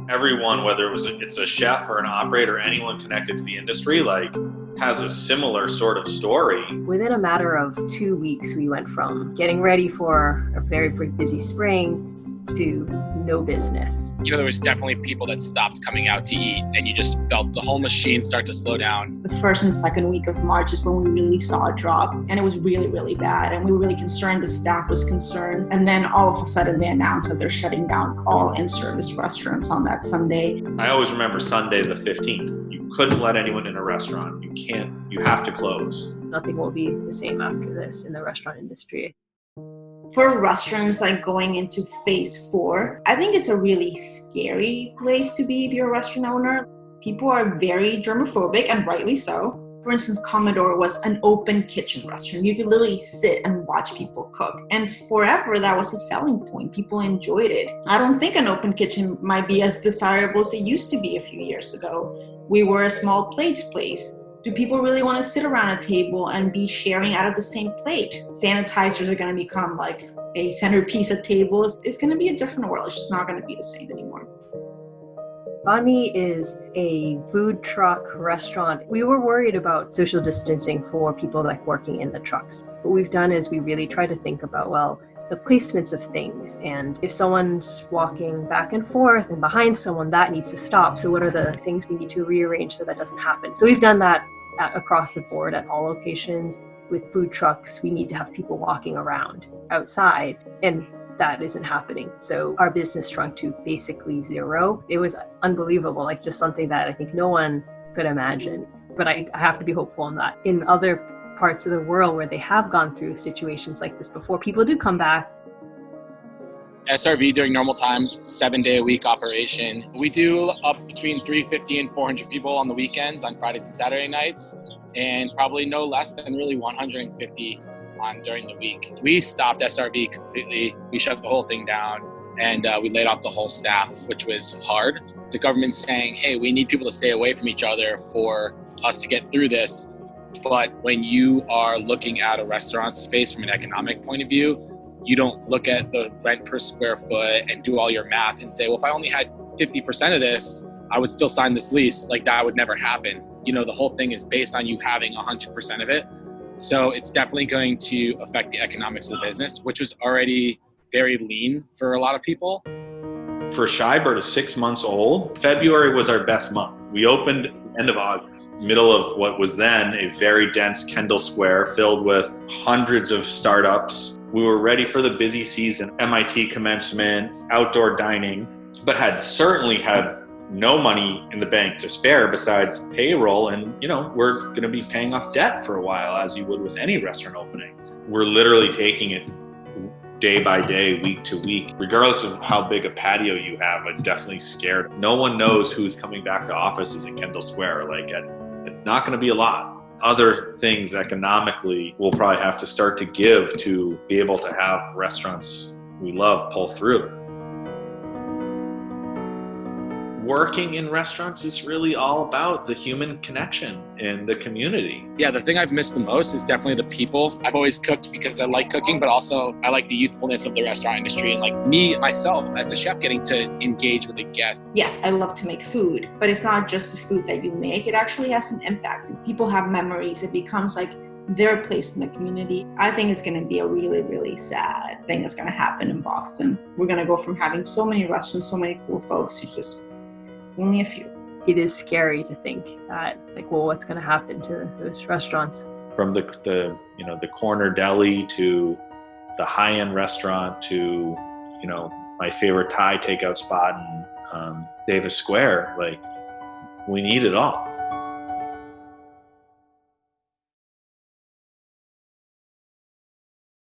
Everyone, whether it's a chef or an operator, anyone connected to the industry, like, has a similar sort of story. Within a matter of 2 weeks, we went from getting ready for a very busy spring to no business. There was definitely people that stopped coming out to eat, and you just felt the whole machine start to slow down. The first and second week of March is when we really saw a drop, and it was really, really bad. And we were really concerned. The staff was concerned. And then all of a sudden they announced that they're shutting down all in-service restaurants on that Sunday. I always remember Sunday the 15th. You couldn't let anyone in a restaurant. You have to close. Nothing will be the same after this in the restaurant industry. For restaurants like going into phase 4, I think it's a really scary place to be if you're a restaurant owner. People are very germophobic, and rightly so. For instance, Commodore was an open kitchen restaurant. You could literally sit and watch people cook. And forever, that was a selling point. People enjoyed it. I don't think an open kitchen might be as desirable as it used to be a few years ago. We were a small plates place. Do people really want to sit around a table and be sharing out of the same plate? Sanitizers are going to become like a centerpiece at tables. It's going to be a different world. It's just not going to be the same anymore. Banh Mi is a food truck restaurant. We were worried about social distancing for people like working in the trucks. What we've done is we really try to think about, the placements of things. And if someone's walking back and forth and behind someone, that needs to stop. So what are the things we need to rearrange so that doesn't happen? So we've done that across the board at all locations. With food trucks, we need to have people walking around outside, and that isn't happening. So our business shrunk to basically zero. It was unbelievable, just something that I think no one could imagine. But I have to be hopeful in that. In other parts of the world where they have gone through situations like this before, people do come back. SRV during normal times, 7-day-a-week operation. We do up between 350 and 400 people on the weekends, on Fridays and Saturday nights, and probably no less than really 150 during the week. We stopped SRV completely. We shut the whole thing down, and we laid off the whole staff, which was hard. The government's saying, hey, we need people to stay away from each other for us to get through this. But when you are looking at a restaurant space from an economic point of view, you don't look at the rent per square foot and do all your math and say, well, if I only had 50% of this, I would still sign this lease. That would never happen. The whole thing is based on you having 100% of it. So it's definitely going to affect the economics of the business, which was already very lean for a lot of people. For Shybird, 6 months old, February was our best month. We opened at the end of August, middle of what was then a very dense Kendall Square filled with hundreds of startups. We were ready for the busy season, MIT commencement, outdoor dining, but had certainly had no money in the bank to spare besides payroll. And, we're going to be paying off debt for a while, as you would with any restaurant opening. We're literally taking it day by day, week to week. Regardless of how big a patio you have, I'm definitely scared. No one knows who's coming back to offices in Kendall Square. It's not going to be a lot. Other things economically we'll probably have to start to give to be able to have restaurants we love pull through. Working in restaurants is really all about the human connection in the community. Yeah, the thing I've missed the most is definitely the people. I've always cooked because I like cooking, but also I like the youthfulness of the restaurant industry and me, myself, as a chef, getting to engage with a guest. Yes, I love to make food, but it's not just the food that you make. It actually has an impact. People have memories. It becomes their place in the community. I think it's going to be a really, really sad thing that's going to happen in Boston. We're going to go from having so many restaurants, so many cool folks, to just only a few. It is scary to think that, what's going to happen to those restaurants? From the corner deli to the high-end restaurant to, my favorite Thai takeout spot in Davis Square. We need it all.